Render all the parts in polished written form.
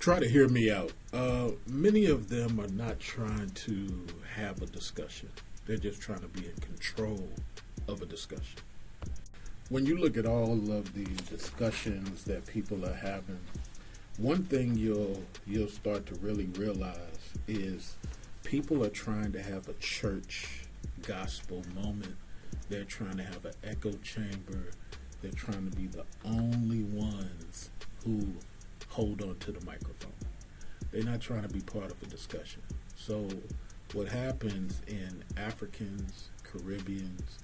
Try to hear me out. Many of them are not trying to have a discussion. They're just trying to be in control of a discussion. When you look at all of the discussions that people are having, one thing you'll start to really realize is people are trying to have a church gospel moment. They're trying to have an echo chamber. They're trying to be the only ones who hold on to the microphone. They're not trying to be part of a discussion. So what happens in Africans, Caribbeans,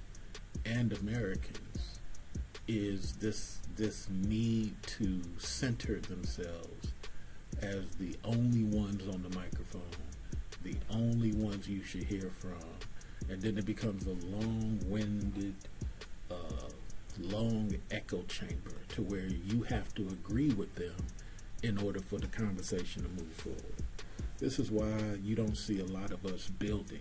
and Americans is this need to center themselves as the only ones on the microphone, the only ones you should hear from, and then it becomes a long-winded, long echo chamber to where you have to agree with them in order for the conversation to move forward. This is why you don't see a lot of us building.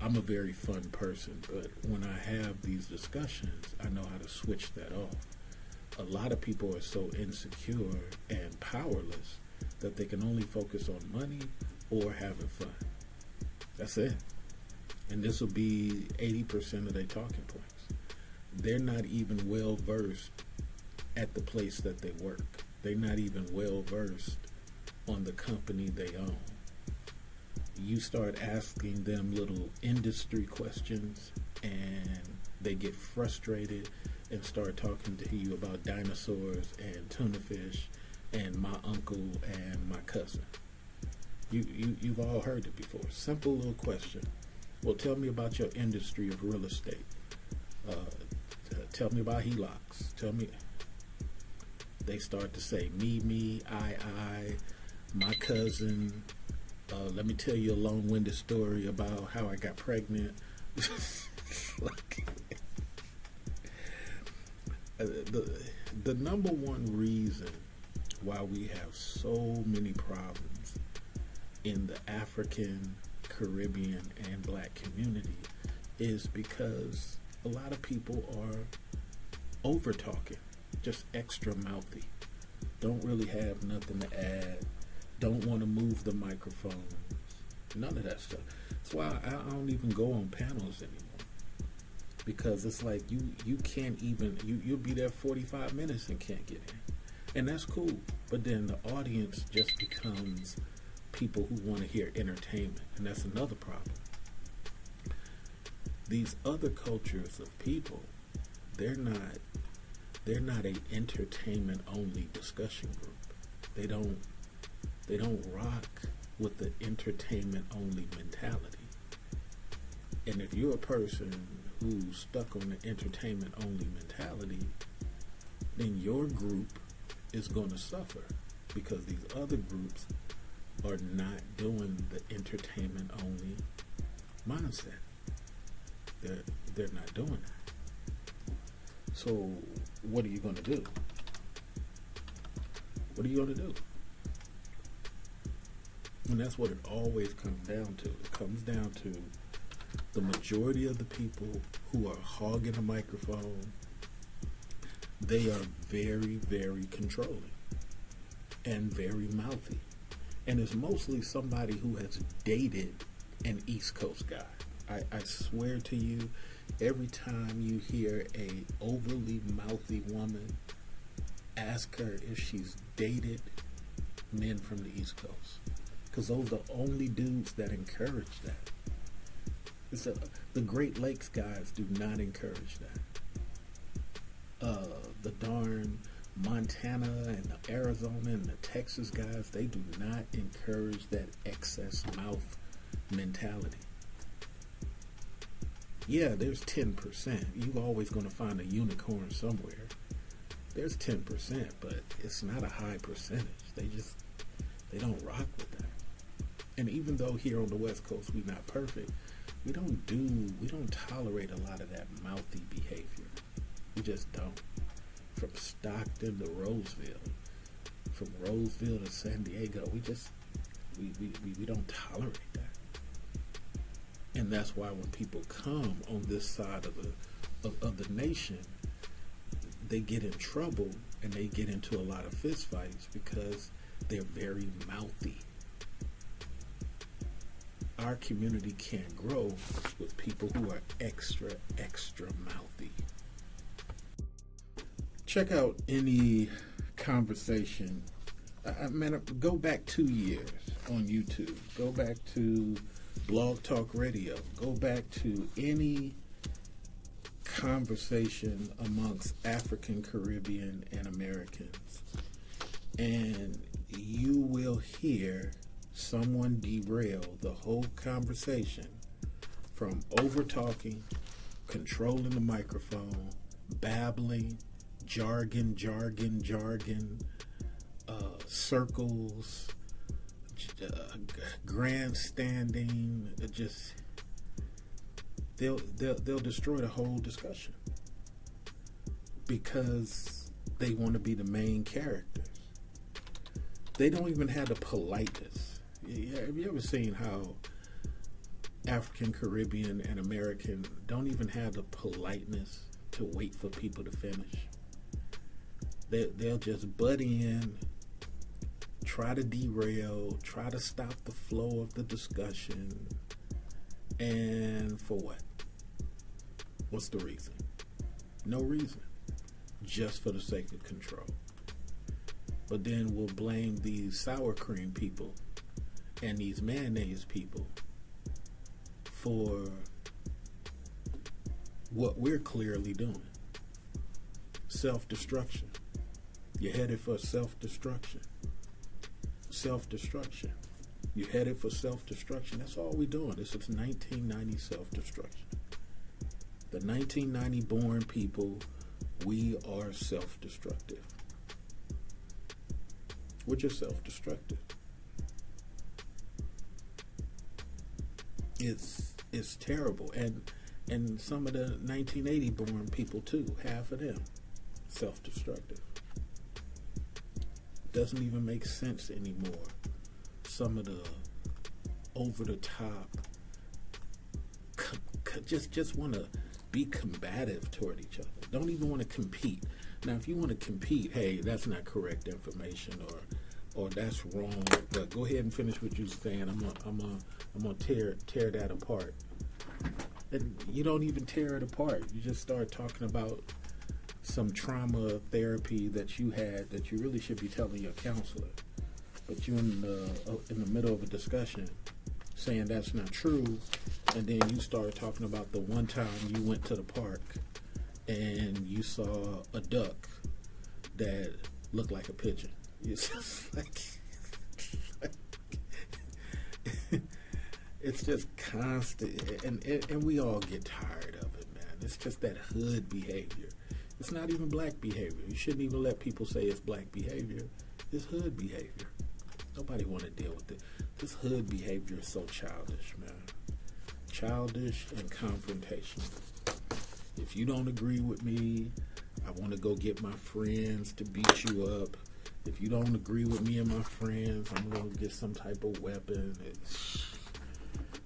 I'm a very fun person, but when I have these discussions, I know how to switch that off. A lot of people are so insecure and powerless that they can only focus on money or having fun. That's it. And this will be 80% of their talking points. They're not even well versed at the place that they work. They're not even well versed on the company they own. You start asking them little industry questions and they get frustrated and start talking to you about dinosaurs and tuna fish and my uncle and my cousin. You've all heard it before. Simple little question. Well, tell me about your industry of real estate. Tell me about HELOCs. Tell me. They start to say me, I, my cousin. Let me tell you a long-winded story about how I got pregnant. The number one reason why we have so many problems in the African, Caribbean, and Black community is because a lot of people are over-talking, just extra mouthy, don't really have nothing to add, don't want to move the microphone, none of that stuff. That's why I don't even go on panels anymore, because it's like you can't even, you'll be there 45 minutes and can't get in, and that's cool, but then the audience just becomes people who want to hear entertainment, and that's another problem. These other cultures of people, they're not an entertainment only discussion group. They don't rock with the entertainment only mentality. And if you're a person who's stuck on the entertainment only mentality, then your group is going to suffer, because these other groups are not doing the entertainment only mindset. They're not doing that. So what are you going to do? What are you going to do? And that's what it always comes down to. It comes down to the majority of the people who are hogging a microphone. They are very, very controlling and very mouthy. And it's mostly somebody who has dated an East Coast guy. I swear to you, every time you hear a overly mouthy woman, ask her if she's dated men from the East Coast, because those are the only dudes that encourage that. The Great Lakes guys do not encourage that. The darn Montana and the Arizona and the Texas guys, they do not encourage that excess mouth mentality. Yeah, there's 10%. You're always going to find a unicorn somewhere. There's 10%, but it's not a high percentage. They don't rock with that. And even though here on the West Coast we're not perfect, we don't tolerate a lot of that mouthy behavior. We just don't. From Stockton to Roseville, from Roseville to San Diego, we don't tolerate that. And that's why when people come on this side of the nation, they get in trouble and they get into a lot of fist fights because they're very mouthy. Our community can't grow with people who are extra mouthy. Check out any conversation. Man, go back 2 years on YouTube. Go back to Blog Talk Radio. Go back to any conversation amongst African, Caribbean, and Americans, and you will hear someone derail the whole conversation from over-talking, controlling the microphone, babbling, jargon, circles, grandstanding. Just they'll destroy the whole discussion because they want to be the main characters. They don't even have the politeness. Have you ever seen how African, Caribbean, and American don't even have the politeness to wait for people to finish? They'll just butt in, try to derail, try to stop the flow of the discussion. And for what? What's the reason? No reason. Just for the sake of control. But then we'll blame these sour cream people and these mayonnaise people for what we're clearly doing. Self-destruction. You're headed for self-destruction. Self-destruction. You're headed for self-destruction. That's all we're doing. This is 1990 self-destruction. The 1990 born people, we are self-destructive. We're just self-destructive. It's terrible. And some of the 1980 born people too, half of them, self-destructive. Doesn't even make sense anymore. Some of the over-the-top, just want to be combative toward each other. Don't even want to compete. Now, if you want to compete, hey, that's not correct information, or that's wrong. But go ahead and finish what you're saying. I'm gonna tear that apart. And you don't even tear it apart. You just start talking about some trauma therapy that you had that you really should be telling your counselor. But you're in the middle of a discussion saying that's not true, and then you start talking about the one time you went to the park and you saw a duck that looked like a pigeon. It's just like it's just constant, and we all get tired of it, man. It's just that hood behavior. It's not even black behavior. You shouldn't even let people say it's black behavior. It's hood behavior. Nobody want to deal with it. This hood behavior is so childish, man. Childish and confrontational. If you don't agree with me, I want to go get my friends to beat you up. If you don't agree with me and my friends, I'm going to get some type of weapon.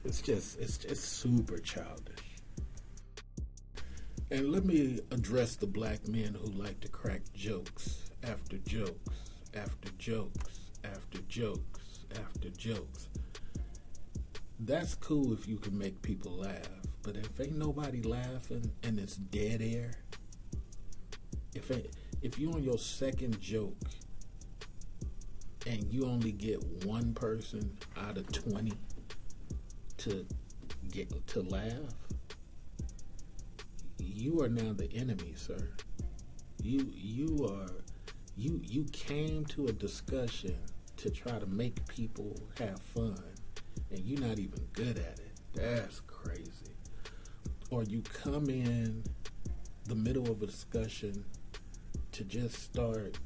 It's just super childish. And let me address the black men who like to crack jokes after jokes after jokes after jokes after jokes. That's cool if you can make people laugh, but if ain't nobody laughing and it's dead air, if you on your second joke and you only get one person out of 20 to laugh, you are now the enemy, sir. You came to a discussion to try to make people have fun, and you're not even good at it. That's crazy. Or you come in the middle of a discussion to just start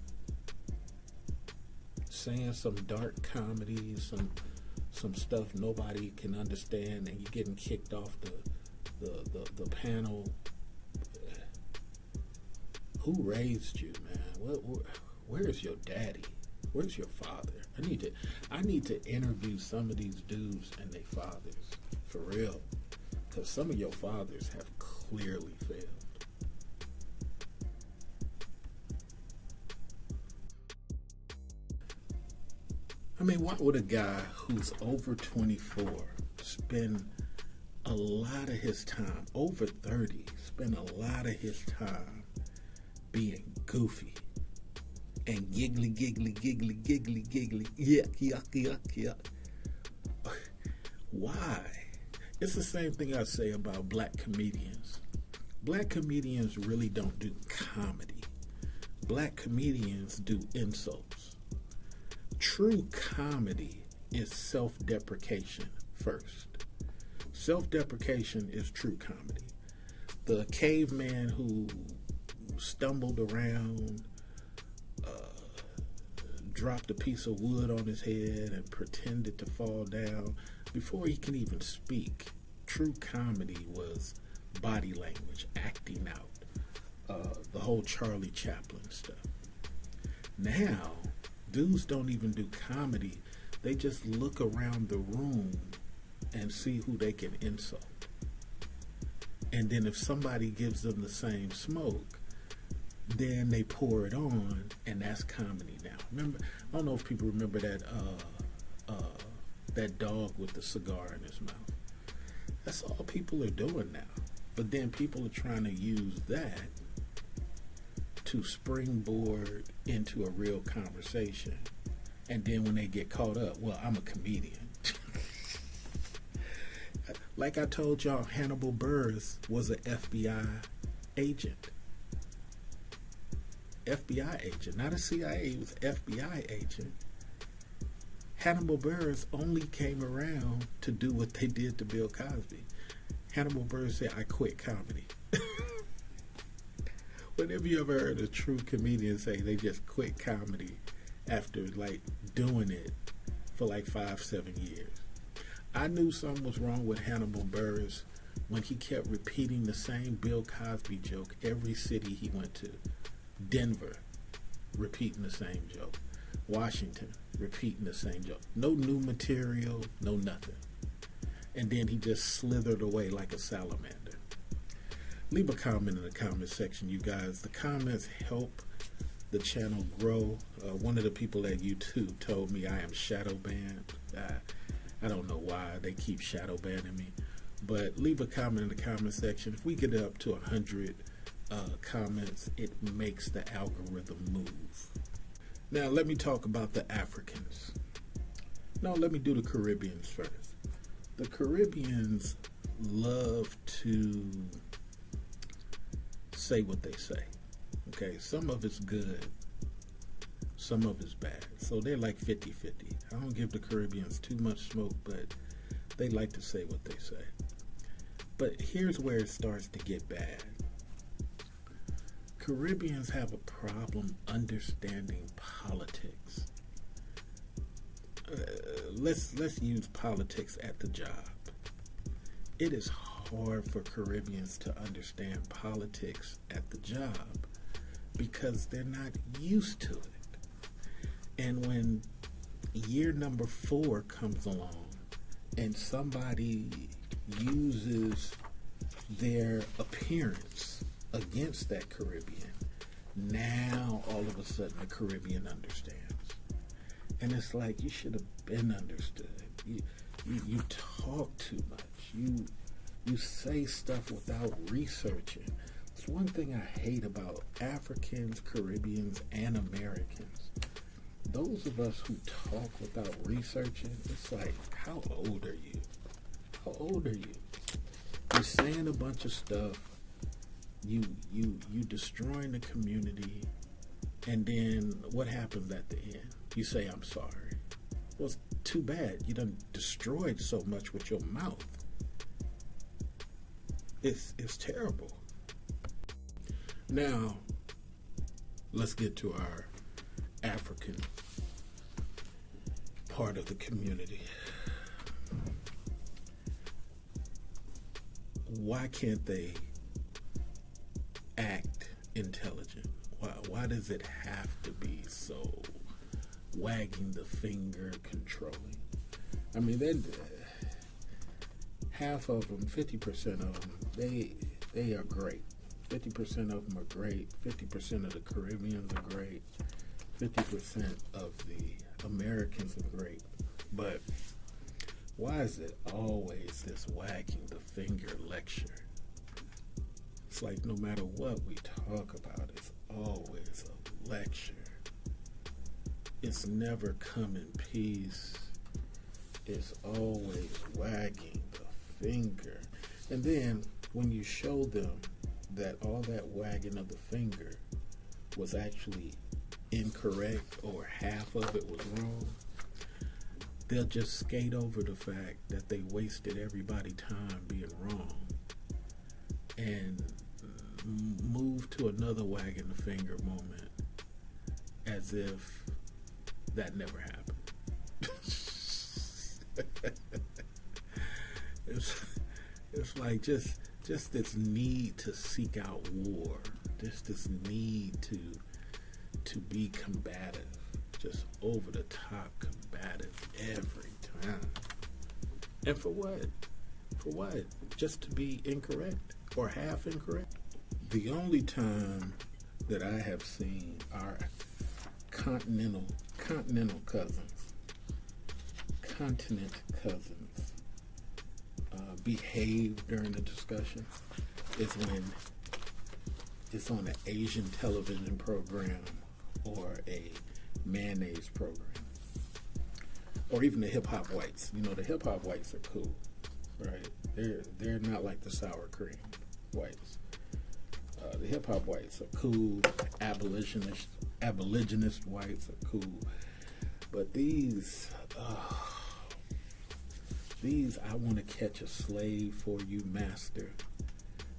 saying some dark comedy, some stuff nobody can understand, and you're getting kicked off the panel. Who raised you, man? Where's your daddy? Where's your father? I need to interview some of these dudes and their fathers, for real, because some of your fathers have clearly failed. I mean, why would a guy who's over 24 spend a lot of his time, over 30, spend a lot of his time being goofy and giggly, giggly, giggly, giggly, giggly, yuck, yuck, yuck, yuck? Why? It's the same thing I say about black comedians. Black comedians really don't do comedy. Black comedians do insults. True comedy is self-deprecation first. Self-deprecation is true comedy. The caveman who stumbled around, dropped a piece of wood on his head and pretended to fall down before he can even speak. True comedy was body language, acting out, the whole Charlie Chaplin stuff. Now, dudes don't even do comedy. They just look around the room and see who they can insult. And then if somebody gives them the same smoke, then they pour it on, and that's comedy now. Remember, I don't know if people remember that that dog with the cigar in his mouth. That's all people are doing now. But then people are trying to use that to springboard into a real conversation. And then when they get caught up, well, I'm a comedian. Like I told y'all, Hannibal Buress was an FBI agent. FBI agent, not a CIA, he was an FBI agent. Hannibal Buress only came around to do what they did to Bill Cosby. Hannibal Buress said, I quit comedy. Whenever you ever heard a true comedian say they just quit comedy after like doing it for like 5-7 years. I knew something was wrong with Hannibal Buress when he kept repeating the same Bill Cosby joke every city he went to. Denver, repeating the same joke. Washington, repeating the same joke. No new material, no nothing. And then he just slithered away like a salamander. Leave a comment in the comment section, you guys. The comments help the channel grow. One of the people at YouTube told me I am shadow banned. I don't know why they keep shadow banning me. But leave a comment in the comment section. If we get it up to 100 comments, it makes the algorithm move. Now let me talk about the Africans. No, let me do the Caribbeans first. The Caribbeans love to say what they say. Okay, some of it's good, some of it's bad. So they're like 50-50. I don't give the Caribbeans too much smoke, but they like to say what they say. But here's where it starts to get bad. Caribbeans have a problem understanding politics. Let's use politics at the job. It is hard for Caribbeans to understand politics at the job because they're not used to it. And when year number 4 comes along and somebody uses their appearance against that Caribbean, now all of a sudden the Caribbean understands. And it's like, you should have been understood. You talk too much. You say stuff without researching. It's one thing I hate about Africans, Caribbeans, and Americans. Those of us who talk without researching, it's like, how old are you? How old are you? You're saying a bunch of stuff. You destroying the community, and then what happens at the end? You say, I'm sorry. Well, it's too bad. You done destroyed so much with your mouth. It's terrible. Now, let's get to our African part of the community. Why can't they act intelligent? Why does it have to be so wagging the finger, controlling? I mean, half of them, 50% of them, they are great. 50% of them are great. 50% of the Caribbeans are great. 50% of the Americans are great, but why is it always this wagging the finger lecture? It's like no matter what we talk about, it's always a lecture. It's never come in peace. It's always wagging the finger. And then when you show them that all that wagging of the finger was actually incorrect or half of it was wrong, they'll just skate over the fact that they wasted everybody's time being wrong and move to another wagging the finger moment as if that never happened. It's like just this need to seek out war, just this need to be combative, just over the top combative every time. And for what? For what? Just to be incorrect or half incorrect? The only time that I have seen our continent cousins behave during the discussion is when it's on an Asian television program or a mayonnaise program, or even the hip hop whites. You know, the hip hop whites are cool, right? They're not like the sour cream whites. The hip hop whites are cool. Abolitionist whites are cool, but these I want to catch a slave for you, master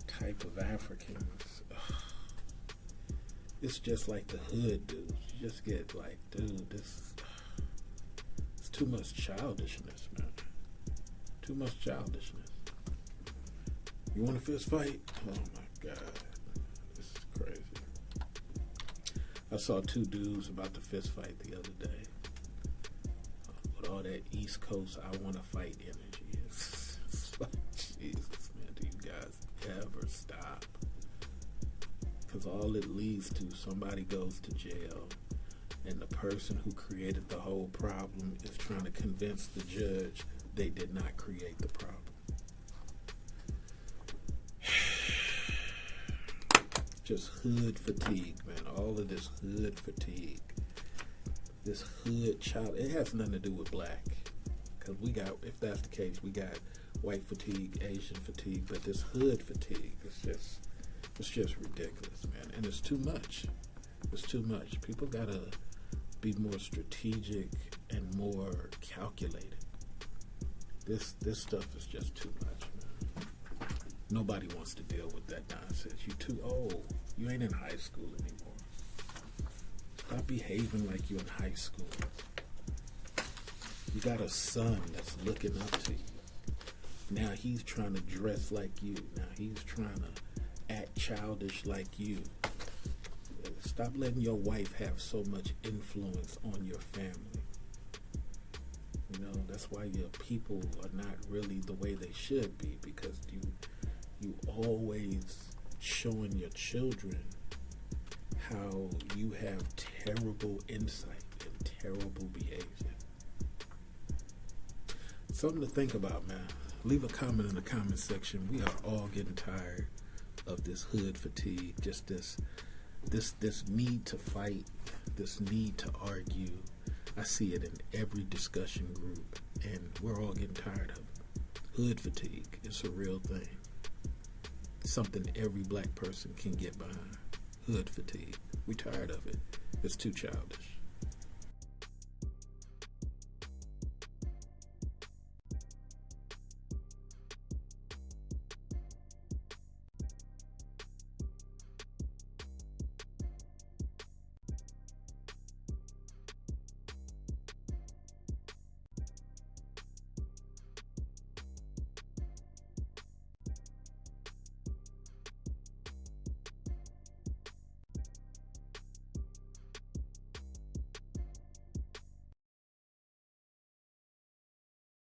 type of Africans. It's just like the hood dudes. You just get like, dude, it's too much childishness, man. Too much childishness. You want a fist fight? Oh my God, this is crazy. I saw two dudes about to fist fight the other day. With all that East Coast I want to fight energy. It's like, Jesus, man, do you guys ever stop? Because all it leads to, somebody goes to jail, and the person who created the whole problem is trying to convince the judge they did not create the problem. Just hood fatigue, man. All of this hood fatigue. This hood child, it has nothing to do with black. Because we got, if that's the case, we got white fatigue, Asian fatigue, but this hood fatigue, it's just ridiculous, man. And it's too much. It's too much. People gotta be more strategic and more calculated. This stuff is just too much, man. Nobody wants to deal with that nonsense. You too old. You ain't in high school anymore. Stop behaving like you're in high school. You got a son that's looking up to you. Now he's trying to dress like you. Now he's trying to act childish like you. Stop letting your wife have so much influence on your family. You know, that's why your people are not really the way they should be, because you always showing your children how you have terrible insight and terrible behavior. Something to think about, man. Leave a comment in the comment section. We are all getting tired of this hood fatigue, just this need to fight, this need to argue. I see it in every discussion group, and we're all getting tired of it. Hood fatigue, it's a real thing. Something every black person can get behind. Hood fatigue. We tired of it. It's too childish.